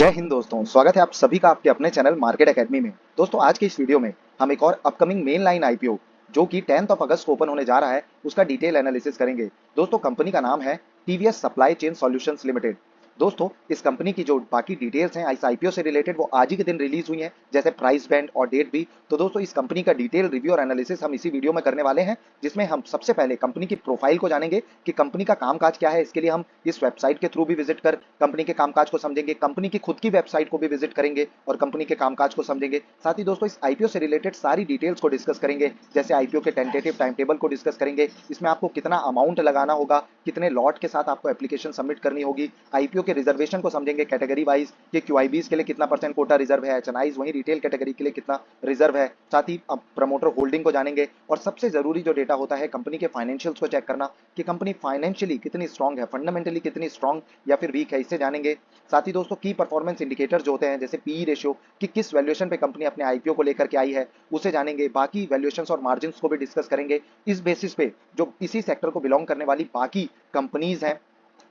जय हिंद दोस्तों, स्वागत है आप सभी का आपके अपने चैनल मार्केट एकेडमी में। दोस्तों आज के इस वीडियो में हम एक और अपकमिंग मेन लाइन आईपीओ जो कि 10 अगस्त को ओपन होने जा रहा है उसका डिटेल एनालिसिस करेंगे। दोस्तों कंपनी का नाम है TVS supply chain solutions limited. दोस्तों इस कंपनी की जो बाकी डिटेल्स हैं इस आईपीओ से रिलेटेड वो आज ही के दिन रिलीज हुई हैं, जैसे प्राइस बैंड और डेट भी। तो दोस्तों इस कंपनी का डिटेल रिव्यू और एनालिसिस हम इसी वीडियो में करने वाले हैं, जिसमें हम सबसे पहले कंपनी की प्रोफाइल को जानेंगे कि कंपनी का कामकाज क्या है। इसके लिए हम इस वेबसाइट के थ्रू भी विजिट कर कंपनी के कामकाज को समझेंगे, कंपनी की खुद की वेबसाइट को भी विजिट करेंगे और कंपनी के कामकाज को समझेंगे। साथ ही दोस्तों इस आईपीओ से रिलेटेड सारी डिटेल्स को डिस्कस करेंगे, जैसे आईपीओ के टेंटेटिव टाइम टेबल को डिस्कस करेंगे, इसमें आपको कितना अमाउंट लगाना होगा, कितने लॉट के साथ आपको एप्लीकेशन सबमिट करनी होगी, आईपीओ के रिजर्वेशन को समझेंगे कैटेगरी वाइज कि क्यूआईबीज के लिए कितना परसेंट कोटा रिजर्व है, एचएनआईज वहीं रिटेल कैटेगरी के लिए कितना रिजर्व है। साथ ही अब प्रमोटर होल्डिंग को जानेंगे और सबसे जरूरी जो डेटा होता है कंपनी के फाइनेंशियल्स को चेक करना कि कंपनी फाइनेंशियली कितनी स्ट्रांग है, फंडामेंटली कितनी स्ट्रांग या फिर वीक है, इससे जानेंगे। साथ ही दोस्तों की परफॉर्मेंस इंडिकेटर जो होते हैं जैसे पीई रेशियो कि किस वैल्यूएशन पे कंपनी अपने आईपीओ को लेकर के आई है उसे जानेंगे। बाकी वैल्यूएशंस और मार्जिन को भी डिस्कस करेंगे। इस बेसिस पे जो इसी सेक्टर को बिलोंग करने वाली बाकी कंपनीज हैं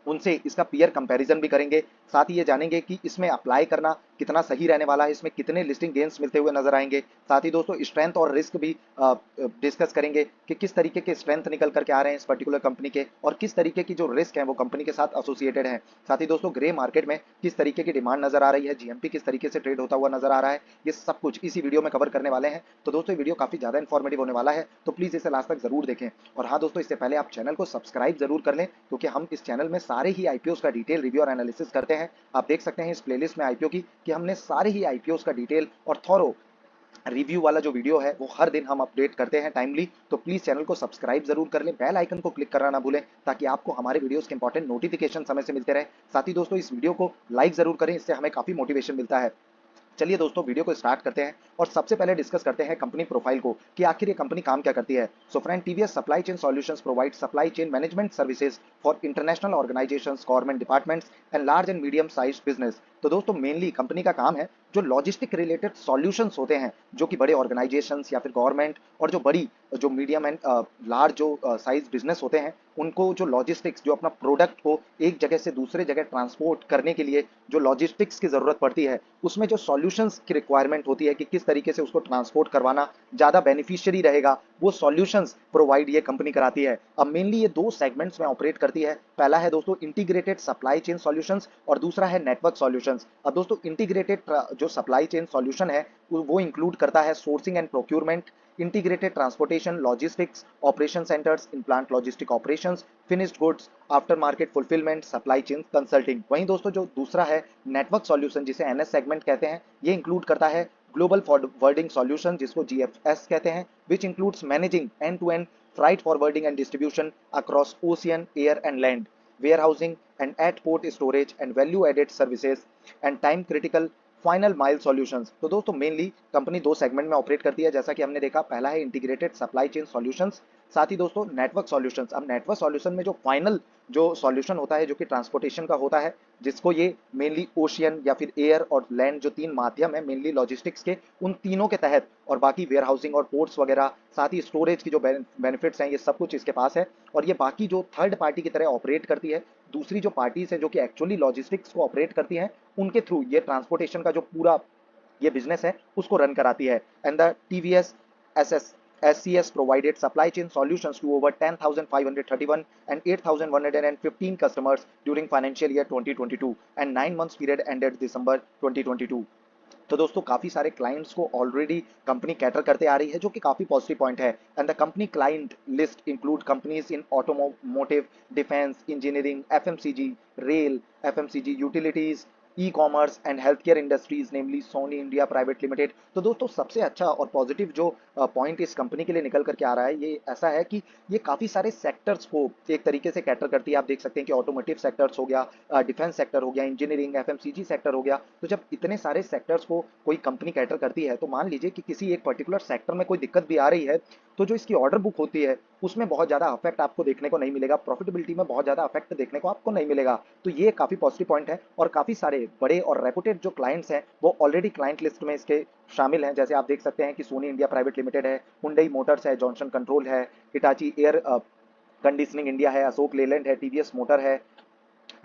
उनसे इसका पीयर कंपैरिजन भी करेंगे। साथ ही ये जानेंगे कि इसमें अप्लाई करना कितना सही रहने वाला है, इसमें कितने लिस्टिंग गेन्स मिलते हुए नजर आएंगे। साथ ही दोस्तों स्ट्रेंथ और रिस्क भी डिस्कस करेंगे कि किस तरीके के स्ट्रेंथ निकल करके आ रहे हैं इस पर्टिकुलर कंपनी के और किस तरीके की जो रिस्क है वो कंपनी के साथ एसोसिएटेड है। साथ ही दोस्तों ग्रे मार्केट में किस तरीके की डिमांड नजर आ रही है, जीएमपी किस तरीके से ट्रेड होता हुआ नजर आ रहा है, ये सब कुछ इसी वीडियो में कवर करने वाले हैं। तो दोस्तों ये वीडियो काफी ज्यादा इन्फॉर्मेटिव होने वाला है, तो प्लीज इसे लास्ट तक जरूर देखें। और हाँ दोस्तों, इससे पहले आप चैनल को सब्सक्राइब जरूर कर लें, क्योंकि हम इस चैनल में सारे ही आईपीओस का डिटेल रिव्यू और एनालिसिस करते हैं। आप देख सकते हैं इस प्लेलिस्ट में आईपीओ की कि हमने सारे ही आईपीओस का डिटेल और थॉरो रिव्यू वाला जो वीडियो है वो हर दिन हम अपडेट करते हैं टाइमली। तो प्लीज चैनल को सब्सक्राइब जरूर कर लें, बेल आइकन को क्लिक करना ना भूलें ताकि आपको हमारे वीडियोस के इंपॉर्टेंट नोटिफिकेशन समय से मिलते रहे। साथ ही दोस्तों इस वीडियो को लाइक जरूर करें, इससे हमें काफी मोटिवेशन मिलता है। चलिए दोस्तों वीडियो को स्टार्ट करते हैं और सबसे पहले डिस्कस करते हैं कंपनी प्रोफाइल को कि आखिर ये कंपनी काम क्या करती है। So friend, TVS supply chain solutions provide supply chain management services for international organisations, government departments and large and medium size business. तो दोस्तों मेनली कंपनी का काम है जो लॉजिस्टिक रिलेटेड सॉल्यूशंस होते हैं, जो कि बड़े ऑर्गेनाइजेशंस या फिर गवर्नमेंट और जो बड़ी जो मीडियम एंड लार्ज जो साइज बिजनेस होते हैं उनको जो लॉजिस्टिक्स, जो अपना प्रोडक्ट को एक जगह से दूसरे जगह ट्रांसपोर्ट करने के लिए जो लॉजिस्टिक्स की जरूरत पड़ती है उसमें जो सॉल्यूशंस की रिक्वायरमेंट होती है कि किस तरीके से उसको ट्रांसपोर्ट करवाना ज़्यादा बेनिफिशियरी रहेगा, वो सॉल्यूशंस प्रोवाइड ये कंपनी कराती है। अब मेनली ये दो सेगमेंट्स में ऑपरेट करती है। पहला है दोस्तों इंटीग्रेटेड सप्लाई चेन सॉल्यूशंस और दूसरा है नेटवर्क सॉल्यूशंस। अब दोस्तों इंटीग्रेटेड जो सप्लाई चेन सॉल्यूशन है वो इंक्लूड करता है sourcing and procurement, integrated transportation, logistics, operation centers, in-plant logistic operations, finished goods, after-market fulfillment, supply chain consulting। वहीं दोस्तों जो दूसरा है नेटवर्क सॉल्यूशन जिसे एनएस सेगमेंट कहते हैं, ये इंक्लूड करता है ग्लोबल फॉरवर्डिंग सॉल्यूशन जिसको जीएफएस कहते हैं, which includes managing end to end freight forwarding and distribution across ocean, air and land, warehousing and at port storage and value added services and time critical final mile solutions. तो दोस्तों mainly company दो segment में operate करती है, जैसा कि हमने देखा। पहला है इंटीग्रेटेड सप्लाई चेन सॉल्यूशंस, साथ ही दोस्तों नेटवर्क सॉल्यूशंस। अब नेटवर्क सॉल्यूशन में जो फाइनल जो सॉल्यूशन होता है जो कि ट्रांसपोर्टेशन का होता है, जिसको ये मेनली ओशियन या फिर एयर और लैंड जो तीन माध्यम है मेनली लॉजिस्टिक्स के, उन तीनों के तहत और बाकी वेयर हाउसिंग और पोर्ट्स वगैरह, साथ ही स्टोरेज की जो बेनिफिट्स हैं ये सब कुछ इसके पास है। और ये बाकी जो थर्ड पार्टी की तरह ऑपरेट करती है, दूसरी जो पार्टीज है जो कि एक्चुअली लॉजिस्टिक्स को ऑपरेट करती हैं, उनके थ्रू ये ट्रांसपोर्टेशन का जो पूरा ये बिजनेस है उसको रन कराती है। And the TVS SS SCS provided supply chain solutions to over 10,531 and 8,115 customers during financial year 2022 and 9 months period ended December 2022। तो दोस्तों काफी सारे क्लाइंट्स को ऑलरेडी कंपनी कैटर करते आ रही है, जो कि काफी पॉजिटिव पॉइंट है। And the company client list include companies in automotive, defence, engineering, FMCG, rail, FMCG, utilities, e commerce and health care industries namely Soni India private limited. तो दोस्तों सबसे अच्छा और पॉजिटिव जो पॉइंट इस कंपनी के लिए निकल करके आ रहा है ये ऐसा है कि ये काफी सारे सेक्टर्स को एक तरीके से कैटर करती है। आप देख सकते हैं कि ऑटोमोटिव सेक्टर्स हो गया, डिफेंस सेक्टर हो गया, इंजीनियरिंग, एफएमसीजी सेक्टर हो गया। तो जब इतने सारे सेक्टर्स को कोई कंपनी कैटर करती है, तो मान लीजिए कि किसी एक पर्टिकुलर सेक्टर में कोई दिक्कत भी आ रही है, तो जो इसकी ऑर्डर बुक होती है उसमें बहुत ज़्यादा अफेक्ट आपको देखने को नहीं मिलेगा, प्रॉफिटेबिलिटी में बहुत ज़्यादा अफेक्ट देखने को आपको नहीं मिलेगा। तो ये काफ़ी पॉजिटिव पॉइंट है और काफ़ी सारे बड़े और रेपुटेड जो क्लाइंट्स हैं वो ऑलरेडी क्लाइंट लिस्ट में इसके शामिल हैं। जैसे आप देख सकते हैं कि सोनी इंडिया प्राइवेट लिमिटेड है, हुंडई मोटर्स है, जॉनसन कंट्रोल है, हिटाची एयर कंडीशनिंग इंडिया है, अशोक लेलैंड है, टीवीएस मोटर है,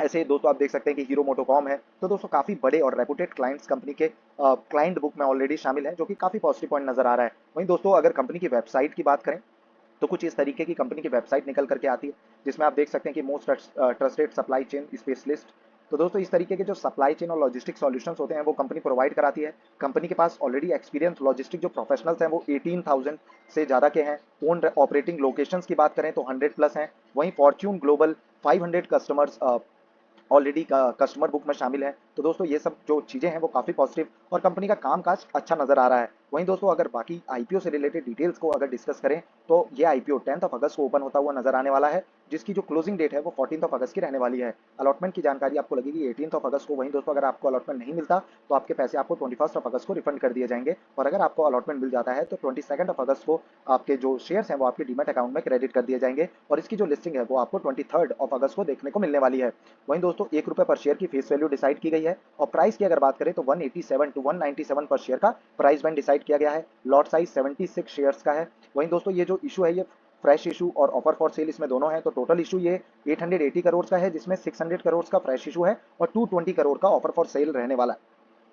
ऐसे दोस्तों आप देख सकते हैं कि हीरो मोटोकॉम है। तो दोस्तों काफ़ी बड़े और रेपुटेड क्लाइंट्स कंपनी के क्लाइंट बुक में ऑलरेडी शामिल हैं, जो कि काफ़ी पॉजिटिव पॉइंट नज़र आ रहा है। वहीं दोस्तों अगर कंपनी की वेबसाइट की बात करें तो कुछ इस तरीके की कंपनी की वेबसाइट निकल करके आती है, जिसमें आप देख सकते हैं कि most trusted supply chain specialist. तो दोस्तों इस तरीके के जो सप्लाई चेन और लॉजिस्टिक सॉल्यूशंस होते हैं वो कंपनी प्रोवाइड कराती है। कंपनी के पास ऑलरेडी एक्सपीरियंस लॉजिस्टिक जो प्रोफेशनल्स हैं वो 18,000 से ज़्यादा के हैं। ओन ऑपरेटिंग लोकेशंस की बात करें तो 100 प्लस हैं। वहीं Fortune global 500 customers already customer book में शामिल है। तो दोस्तों ये सब जो चीज़ें हैं वो काफ़ी पॉजिटिव और कंपनी का कामकाज अच्छा नज़र आ रहा है। वहीं दोस्तों अगर बाकी आईपीओ से रिलेटेड डिटेल्स को अगर डिस्कस करें तो ये आईपीओ 10 अगस्त को ओपन होता हुआ नजर आने वाला है, जिसकी जो क्लोजिंग डेट है वो 14 अगस्त की रहने वाली है। अलॉटमेंट की जानकारी आपको लगेगी 18 अगस्त को। वहीं दोस्तों अगर आपको अलॉटमेंट नहीं मिलता तो आपके पैसे आपको 21 अगस्त को रिफंड कर दिए जाएंगे, और अगर आपको अलॉटमेंट मिल जाता है तो 22 अगस्त को आपके जो शेयर्स हैं वो आपके डीमैट अकाउंट में क्रेडिट कर दिए जाएंगे, और इसकी जो लिस्टिंग है वो आपको 23 अगस्त को देखने को मिलने वाली है। वहीं दोस्तों ₹1 पर शेयर की फेस वैल्यू डिसाइड की गई है, और प्राइस की अगर बात करें तो 187 टू 197 पर शेयर का प्राइस बैंड डिसाइड किया गया है। लॉट साइज 76 शेयर्स का है। वहीं दोस्तों ये जो इशू है ये फ्रेश इशू और ऑफर फॉर सेल इसमें दोनों है। तो टोटल इशू ये 880 करोड़ का है, जिसमें 600 करोड़ का फ्रेश इशू है और 220 करोड़ का ऑफर फॉर सेल रहने वाला है।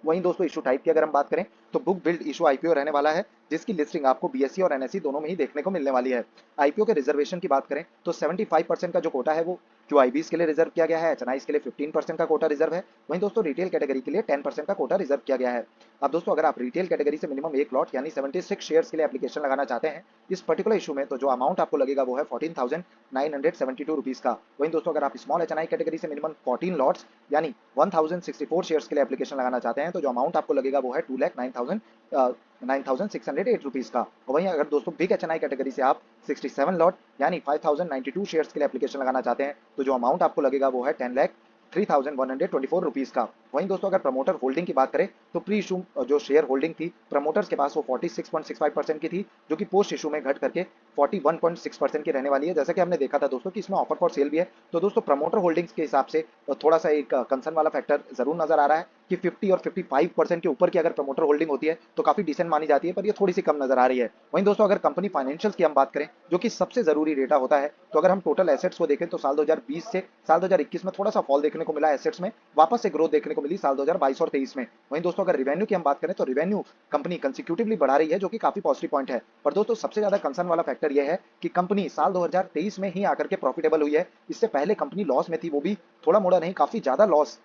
वहीं दोस्तों इशू टाइप की अगर हम बात करें तो बुक बिल्ड इशू आईपीओ रहने वाला है, जिसकी लिस्टिंग आपको बीएसई और एनएसई दोनों में ही देखने को मिलने वाली है। आईपीओ के रिजर्वेशन की बात करें तो 75% का जो कोटा है वो क्यूआईबीज के लिए रिजर्व किया गया है, एचएनआईज के लिए 15% का कोटा रिजर्व है। वहीं दोस्तों रिटेल कैटेगरी के लिए 10% का कोटा रिजर्व किया गया है। अब दोस्तों अगर आप रिटेल कैटेगरी से मिनिमम एक लॉट यानी 76 शेयर्स के लिए एप्लीकेशन लगाना चाहते हैं इस पर्टिकुलर इशू में, तो जो अमाउंट आपको लगेगा वो है 14,972 रुपीज का। वहीं दोस्तों अगर आप स्मॉल एचएनआई कैटेगरी से मिनिमम 14 लॉट्स यानी 1064 शेयर्स के लिए एप्लीकेशन लगाना चाहते हैं तो जो अमाउंट आपको लगेगा वो है 2,09,608 रुपीज का। और वहीं अगर दोस्तों बिग एचएनआई कैटेगरी से आप 67 लॉट यानी 5,092 शेयर्स के लिए एप्लीकेशन लगाना चाहते हैं तो जो अमाउंट आपको लगेगा वो है 10,03,124 रुपीज का। वहीं दोस्तों अगर प्रमोटर होल्डिंग की बात करें तो प्री इशू जो शेयर होल्डिंग थी प्रमोटर्स के पास वो 46.65% की थी, जो कि पोस्ट इशू में घट करके 41.6% की रहने वाली है। जैसा कि हमने देखा था दोस्तों कि इसमें ऑफर फॉर सेल भी है, तो दोस्तों प्रमोटर होल्डिंग्स के हिसाब से थोड़ा सा एक कंसर्न वाला फैक्टर जरूर नजर आ रहा है कि 50 और 55% के ऊपर की अगर प्रमोटर होल्डिंग होती है तो काफी डिसेंट मानी जाती है, पर ये थोड़ी सी कम नजर आ रही है। वहीं दोस्तों अगर कंपनी फाइनेंशियल्स की हम बात करें जो कि सबसे जरूरी डेटा होता है, तो अगर हम टोटल एसेट्स को देखें तो साल 2020 से साल 2021 में थोड़ा सा फॉल देखने को मिला एसेट्स में, वापस से ग्रोथ देखने को मिली साल 2022 और 23 में। वहीं दोस्तों अगर रिवेन्यू की हम बात करें तो रिवेन्यू कंपनी कंसिक्यूटिवली बढ़ा रही है, जो कि काफी पॉजिटिव पॉइंट है। पर दोस्तों सबसे ज्यादा कंसर्न वाला फैक्टर यह है कि कंपनी साल 2023 में ही आकर के प्रॉफिटेबल हुई है। इससे पहले कंपनी लॉस में थी, वो भी थोड़ा मोड़ा नहीं, काफी ज्यादा लॉस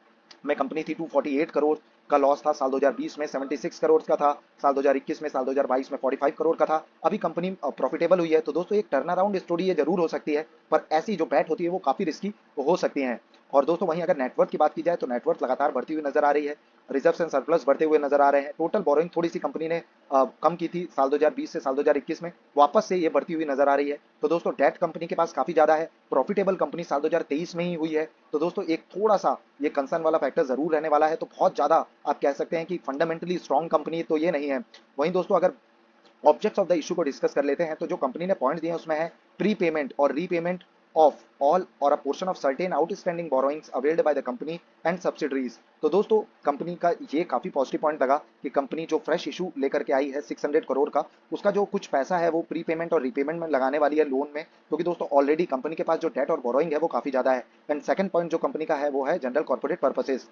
में कंपनी थी। 248 करोड़ का लॉस था साल 2020 में, 76 करोड़ का था साल 2021 में, साल 2022 में 45 करोड़ का था। अभी कंपनी प्रॉफिटेबल हुई है। तो दोस्तों एक टर्न अराउंड स्टोरी ये जरूर हो सकती है, पर ऐसी जो बैट होती है वो काफी रिस्की हो सकती हैं। और दोस्तों वहीं अगर नेटवर्क की बात की जाए तो नेटवर्क लगातार बढ़ती हुई नजर आ रही है, रिजर्व एंड सरप्लस बढ़ते हुए नजर आ रहे हैं। टोटल बोरोइंग थोड़ी सी कंपनी ने कम की थी साल 2020 से साल 2021 में, वापस से ये बढ़ती हुई नजर आ रही है। तो दोस्तों डेट कंपनी के पास काफी ज्यादा है, प्रॉफिटेबल कंपनी साल 2023 में ही हुई है। तो दोस्तों एक थोड़ा सा ये कंसर्न वाला फैक्टर जरूर रहने वाला है। तो बहुत ज्यादा आप कह सकते हैं कि फंडामेंटली स्ट्रॉन्ग कंपनी तो ये नहीं है। वहीं दोस्तों अगर ऑब्जेक्ट्स ऑफ द इशू को डिस्कस कर लेते हैं तो जो कंपनी ने पॉइंट दिए हैं उसमें है प्री पेमेंट और रीपेमेंट ऑफ ऑल और अ portion of certain outstanding borrowings availed by the company and subsidiaries. तो दोस्तों कंपनी का ये काफी पॉजिटिव पॉइंट लगा कि कंपनी जो फ्रेश इशू लेकर के आई है 600 करोड़ का, उसका जो कुछ पैसा है वो प्री पेमेंट और रीपेमेंट में लगाने वाली है लोन में, क्योंकि दोस्तों ऑलरेडी कंपनी के पास जो डेट और बोरोइंग है वो काफी ज्यादा है। एंड सेकंड पॉइंट जो कंपनी का है वो है जनरल कॉर्पोरेट पर्पसेस।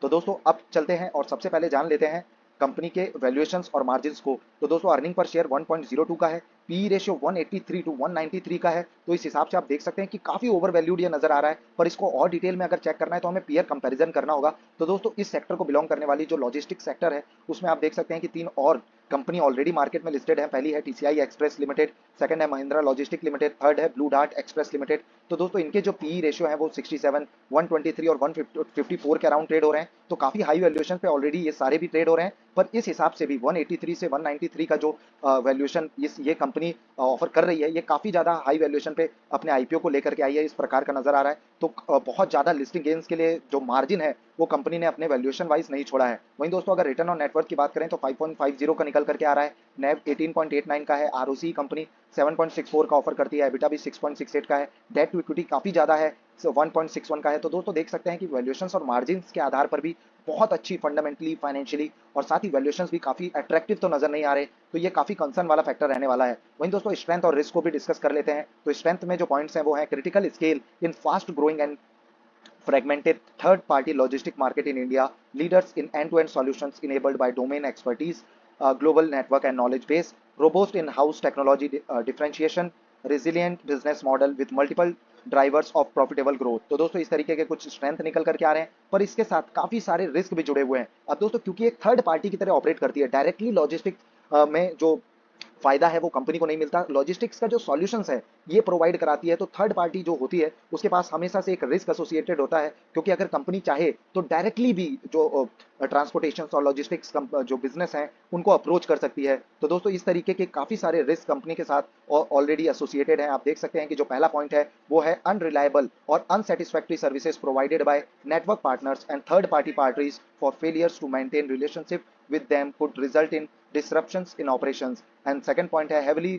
तो दोस्तों अब चलते हैं और सबसे पहले जान लेते हैं कंपनी के वैल्यूएशंस और मार्जिन्स को। तो दोस्तों अर्निंग पर शेयर 1.02 का है, पी रेशियो 183 टू 193 का है। तो इस हिसाब से आप देख सकते हैं कि काफी ओवर वैल्यूड ये नजर आ रहा है, पर इसको और डिटेल में अगर चेक करना है तो हमें पीयर कंपैरिजन करना होगा। तो दोस्तों इस सेक्टर को बिलोंग करने वाली जो लॉजिस्टिक सेक्टर है उसमें आप देख सकते हैं कि तीन और कंपनी ऑलरेडी मार्केट में लिस्टेड है। पहली है टीसीआई एक्सप्रेस लिमिटेड, सेकंड है महिंद्रा लॉजिस्टिक लिमिटेड, थर्ड है ब्लू डार्ट एक्सप्रेस लिमिटेड। तो दोस्तों इनके जो पीई रेशियो है वो 67, 123 और 154 के अराउंड ट्रेड हो रहे हैं। तो काफी हाई वैल्यूएशन पे ऑलरेडी ये सारे भी ट्रेड हो रहे हैं, पर इस हिसाब से भी 183 से 193 का जो वैल्यूएशन ये कंपनी ऑफर कर रही है, ये काफी ज्यादा हाई वैल्यूएशन पे अपने आईपीओ को लेकर के आई है, इस प्रकार का नजर आ रहा है। तो बहुत ज्यादा लिस्टिंग गेन्स के लिए जो मार्जिन है वो कंपनी ने अपने वैल्यूएशन वाइज नहीं छोड़ा है। वहीं दोस्तों अगर रिटर्न ऑन नेटवर्थ की बात करें तो 5.50 का निकल करके आ रहा है, नेव 18.89 का है, आरओसी कंपनी 7.64 का ऑफर करती है, एबिटा भी 6.68 का है, डेट टू इक्विटी काफी ज्यादा है 1.61 का है। तो दोस्तों देख सकते हैं कि वैल्यूएशंस और मार्जिन्स के आधार पर भी बहुत अच्छी फंडामेंटली फाइनेंशियली और साथ ही वैल्यूएशंस भी काफी अट्रैक्टिव तो नजर नहीं आ रहे। तो ये काफी कंसर्न वाला फैक्टर रहने वाला है। वहीं दोस्तों स्ट्रेंथ और रिस्क को भी डिस्कस कर लेते हैं। तो स्ट्रेंथ में जो पॉइंट्स हैं वो है critical scale in fast growing and fragmented third-party logistic market in India, leaders in end-to-end solutions enabled by domain expertise, global network and knowledge base, robust in-house technology differentiation, resilient business model with multiple drivers of profitable growth. तो दोस्तों इस तरीके के कुछ strength निकल करके आ रहे हैं, पर इसके साथ काफी सारे रिस्क भी जुड़े हुए हैं। अब दोस्तों क्योंकि एक थर्ड पार्टी की तरह ऑपरेट करती है, डायरेक्टली लॉजिस्टिक में जो फायदा है वो कंपनी को नहीं मिलता। लॉजिस्टिक्स का जो सॉल्यूशंस है ये प्रोवाइड कराती है, तो थर्ड पार्टी जो होती है उसके पास हमेशा से एक रिस्क एसोसिएटेड होता है, क्योंकि अगर कंपनी चाहे तो डायरेक्टली भी जो ट्रांसपोर्टेशन और लॉजिस्टिक्स जो बिजनेस है उनको अप्रोच कर सकती है। तो दोस्तों इस तरीके के काफी सारे रिस्क कंपनी के साथ ऑलरेडी एसोसिएटेड है। आप देख सकते हैं कि जो पहला पॉइंट है वो है अनरिलायबल और unsatisfactory services provided by network partners and third party parties for failures to maintain relationship with them could result in disruptions in operations. And second point है heavily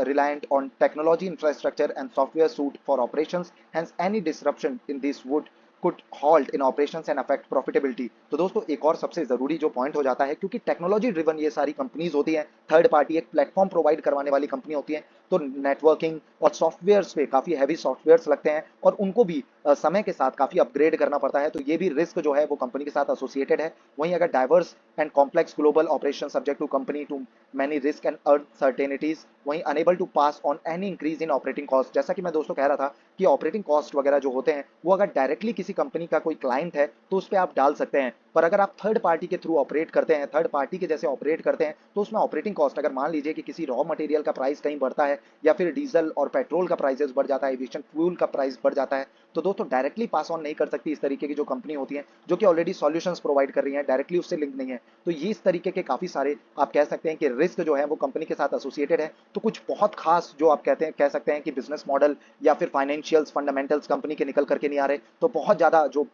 reliant on technology infrastructure and software suite for operations. Hence any disruption in this would could halt in operations and affect profitability. तो दोस्तों एक और सबसे जरूरी जो point हो जाता है, क्योंकि टेक्नोलॉजी ड्रिवन ये सारी कंपनीज होती हैं, थर्ड पार्टी एक प्लेटफॉर्म प्रोवाइड करवाने वाली कंपनी होती है, तो नेटवर्किंग और सॉफ्टवेयर्स पे काफी हैवी सॉफ्टवेयर्स लगते हैं और उनको भी समय के साथ काफी अपग्रेड करना पड़ता है। तो ये भी रिस्क जो है वो कंपनी के साथ एसोसिएटेड है। वहीं अगर diverse and complex global operation subject to company to many risk and uncertainties, वहीं unable to pass on any increase in operating cost. जैसा कि मैं दोस्तों कह रहा था कि ऑपरेटिंग कॉस्ट वगैरह जो होते हैं वो अगर डायरेक्टली किसी कंपनी का कोई क्लाइंट है तो उस पर आप डाल सकते हैं, पर अगर आप थर्ड पार्टी के थ्रू ऑपरेट करते हैं, थर्ड पार्टी के जैसे ऑपरेट करते हैं, तो उसमें ऑपरेटिंग कॉस्ट अगर मान लीजिए कि किसी रॉ मटेरियल का प्राइस कहीं बढ़ता है या फिर डीजल और पेट्रोल का प्राइसेस बढ़ जाता है, एविएशन फ्यूल का प्राइस बढ़ जाता है, तो दोस्तों डायरेक्टली पास ऑन नहीं कर सकती इस तरीके की जो कंपनी होती है जो कि ऑलरेडी सॉल्यूशंस प्रोवाइड कर रही है, डायरेक्टली उससे लिंक नहीं है। तो ये इस तरीके के काफी सारे आप कह सकते हैं कि रिस्क जो है वो कंपनी के साथ एसोसिएटेड है। तो कुछ बहुत खास जो आप कह सकते हैं कि बिजनेस मॉडल या फिर फाइनेंशियल्स फंडामेंटल्स कंपनी के निकल करके नहीं आ रहे, तो बहुत ज्यादा जो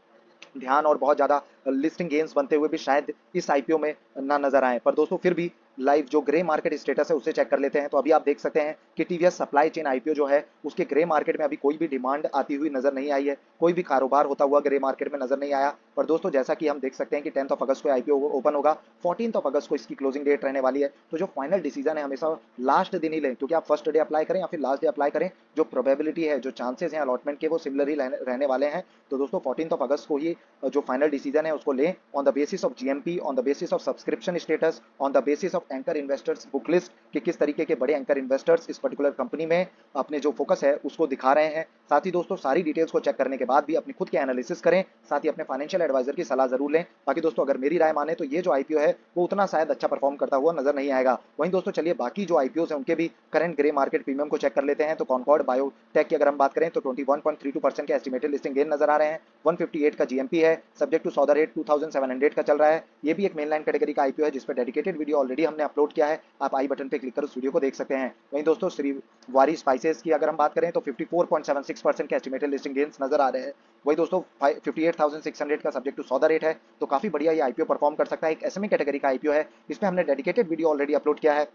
ध्यान और बहुत ज्यादा लिस्टिंग गेन्स बनते हुए भी शायद इस आईपीओ में ना नजर आए। पर दोस्तों फिर भी लाइव जो ग्रे मार्केट स्टेटस है उसे चेक कर लेते हैं। तो अभी आप देख सकते हैं कि टीवीएस सप्लाई चेन आईपीओ जो है उसके ग्रे मार्केट में अभी कोई भी डिमांड आती हुई नजर नहीं आई है, कोई भी कारोबार होता हुआ ग्रे मार्केट में नजर नहीं आया। पर दोस्तों जैसा कि हम देख सकते हैं कि 10 अगस्त को आईपीओ ओपन होगा, 14 अगस्त को इसकी क्लोजिंग डेट रहने वाली है। तो जो फाइनल डिसीजन है हमेशा लास्ट दिन ही लें, क्योंकि आप फर्स्ट डे अप्लाई करें या फिर लास्ट डे अप्लाई करें, जो प्रोबेबिलिटी है, जो चांसेस हैं अलॉटमेंट के वो सिमिलर ही रहने वाले हैं। तो दोस्तों 14 अगस्त को ही जो फाइनल डिसीजन है उसको लें on the basis of GMP, on the basis of subscription status, on the basis of anchor investors book list कि किस तरीके के बड़े एंकर इन्वेस्टर्स इस पर्टिकुलर कंपनी में अपने जो फोकस है उसको दिखा रहे हैं। साथ ही दोस्तों सारी डिटेल्स को चेक करने के बाद भी अपनी खुद के एनालिसिस करें, साथ ही अपने फाइनेंशियल एडवाइजर की सलाह जरूर लें। बाकी दोस्तों अगर मेरी राय माने तो ये जो आईपीओ है वो उतना शायद अच्छा परफॉर्म करता हुआ नजर नहीं आएगा। वहीं दोस्तों चलिए बाकी जो आईपीओ है उनके भी करंट ग्रे मार्केट प्रीमियम को चेक कर लेते हैं। तो कॉनकॉर्ड बायोटेक की अगर हम बात करें तो 21.32% के एस्टिमेटेड लिस्टिंग गेन नजर आ रहे हैं, 158 का जीएमपी है, सब्जेक्ट टू सौदा रेट 2700 का चल रहा है। ये भी एक मेन लाइन कैटेगरी का आईपीओ है जिस पर डेडिकेटेड वीडियो ऑलरेडी हमने अपलोड किया है, आप आई बटन पे क्लिक कर उस वीडियो को देख सकते हैं। वहीं दोस्तों श्री वारी स्पाइसेस की अगर हम बात करें तो 54.76% के एस्टिमेटेड लिस्टिंग गेन्स नजर आ रहे हैं। वही दोस्तों 58,600 का सब्जेक्ट टू सौदा रेट है, तो काफी बढ़िया ये आईपीओ परफॉर्म कर सकता है। एक एसएमई कैटेगरी का आईपीओ है, इसमें हमने डेडिकेटेड वीडियो ऑलरेडी अपलोड किया है।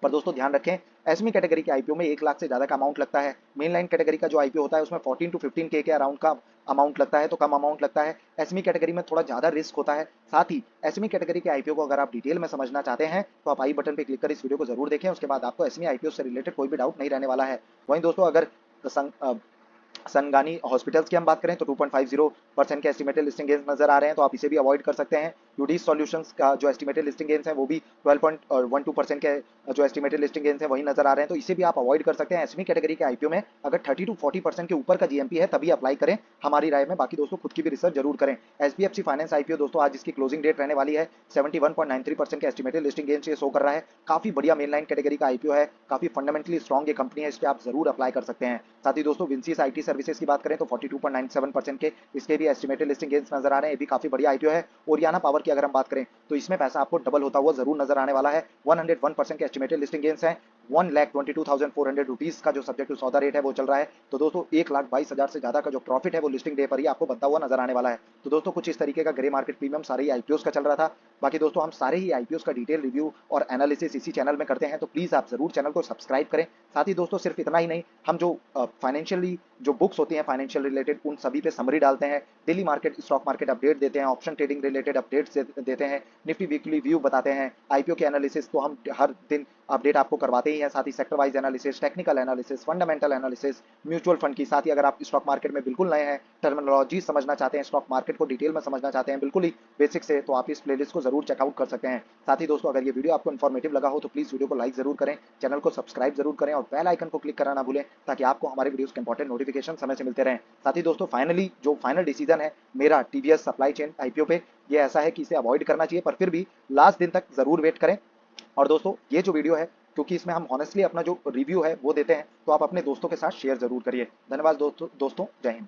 पर दोस्तों ध्यान रखें एसएमई कैटेगरी के आईपीओ में 1 लाख से ज्यादा का अमाउंट लगता है। मेन लाइन कैटेगरी का जो आईपीओ होता है उसमें 14 to 15 के अराउंड का अमाउंट लगता है, तो कम अमाउंट लगता है। एसएमई कैटेगरी में थोड़ा ज्यादा रिस्क होता है। साथ ही एसएमई कैटेगरी के आईपीओ को अगर आप डिटेल में समझना चाहते हैं तो आप आई बटन पे क्लिक कर इस वीडियो को जरूर देखें, उसके बाद आपको एसएमई आईपीओ से रिलेटेड कोई भी डाउट नहीं रहने वाला है। वहीं दोस्तों अगर सनगानी हॉस्पिटल्स की हम बात करें तो 2.50% के एस्टिमेटेड लिस्टिंग गेन्स नजर आ रहे हैं, तो आप इसे भी अवॉइड कर सकते हैं। यूडी सॉल्यूशंस का जो एस्टिमेटेड लिस्टिंग गेन्स है वो भी 12.12% के जो एस्टिमेटेड लिस्टिंग गेन्स है वही नजर आ रहे हैं, तो इसे भी आप अवॉइड कर सकते हैं। एसएमई कैटेगरी के आईपीओ में अगर 30 to 40% के ऊपर का जीएमपी है तभी अप्लाई करें हमारी राय में। बाकी दोस्तों खुद की भी रिसर्च जरूर करें। एसबीएफसी फाइनेंस आईपीओ दोस्तों आज इसकी क्लोजिंग डेट रहने वाली है, 71.93% के एस्टिमेटेड लिस्टिंग गेन्स ये शो कर रहा है। काफी बढ़िया मेन लाइन कैटेगरी का आईपीओ है, काफी फंडामेंटली स्ट्रॉन्ग ये कंपनी है, इस पर आप जरूर अप्लाई कर सकते हैं। साथ ही दोस्तों विंसीज आईटी सर्विसेज की बात करें तो 42.97% के इसके भी एस्टिमेटेड लिस्टिंग गेन्स नजर आ रहे हैं, ये भी काफी बढ़िया आईपीओ है। ओरियाना पावर की अगर हम बात करें तो इसमें पैसा आपको डबल होता हुआ जरूर नजर आने वाला है। 101% के एस्टिमेटेड लिस्टिंग गेन्स है, 1,22,400 रुपीज का जो सब्जेक्ट टू सौदा रेट है वो चल रहा है। तो दोस्तों 1,22,000 से ज्यादा का जो प्रॉफिट है वो लिस्टिंग डे पर ही आपको बनता हुआ नजर आने वाला है। तो दोस्तों कुछ इस तरीके का ग्रे मार्केट प्रीमियम सारे ही आईपीओस का चल रहा था। बाकी दोस्तों हम सारे ही आईपीओस का डिटेल रिव्यू और एनालिसिस इसी चैनल में करते हैं, तो प्लीज आप जरूर चैनल को सब्सक्राइब करें। साथ ही दोस्तों सिर्फ इतना ही नहीं, हम जो फाइनेंशियली जो बुक्स होती हैं फाइनेंशियल रिलेटेड उन सभी पे समरी डालते हैं, daily market stock market update देते हैं, ऑप्शन ट्रेडिंग रिलेटेड अपडेट्स देते हैं, निफ्टी वीकली व्यू बताते हैं, आईपीओ के एनालिसिस तो हम हर दिन अपडेट आपको करवाते ही हैं, साथ ही sector wise analysis, technical analysis, fundamental analysis, mutual fund की, साथ ही अगर आप स्टॉक मार्केट में बिल्कुल नए हैं, टर्मिनोलॉजी समझना चाहते हैं, स्टॉक मार्केट को डिटेल में समझना चाहते हैं बिल्कुल ही बेसिक से, तो आप इस प्लेलिस्ट को जरूर चेकआउट कर सकते हैं। साथ ही दोस्तों अगर ये वीडियो आपको इन्फॉर्मेटिव लगा हो तो प्लीज वीडियो को लाइक जरूर करें, चैनल को सब्सक्राइब जरूर करें और बेल आइकन को क्लिक करना ना भूलें, ताकि आपको हमारे वीडियोस के इंपॉर्टेंट नोटिफिकेशन समय से मिलते रहें। साथ ही दोस्तों फाइनली जो फाइनल डिसीजन है मेरा टीवीएस सप्लाई चेन आईपीओ पे, ये ऐसा है कि इसे अवॉइड करना चाहिए, पर फिर भी लास्ट दिन तक जरूर वेट करें। और दोस्तों ये जो वीडियो है, क्योंकि इसमें हम ऑनेस्टली अपना जो रिव्यू है वो देते हैं, तो आप अपने दोस्तों के साथ शेयर जरूर करिए। धन्यवाद दोस्तों, जय हिंद।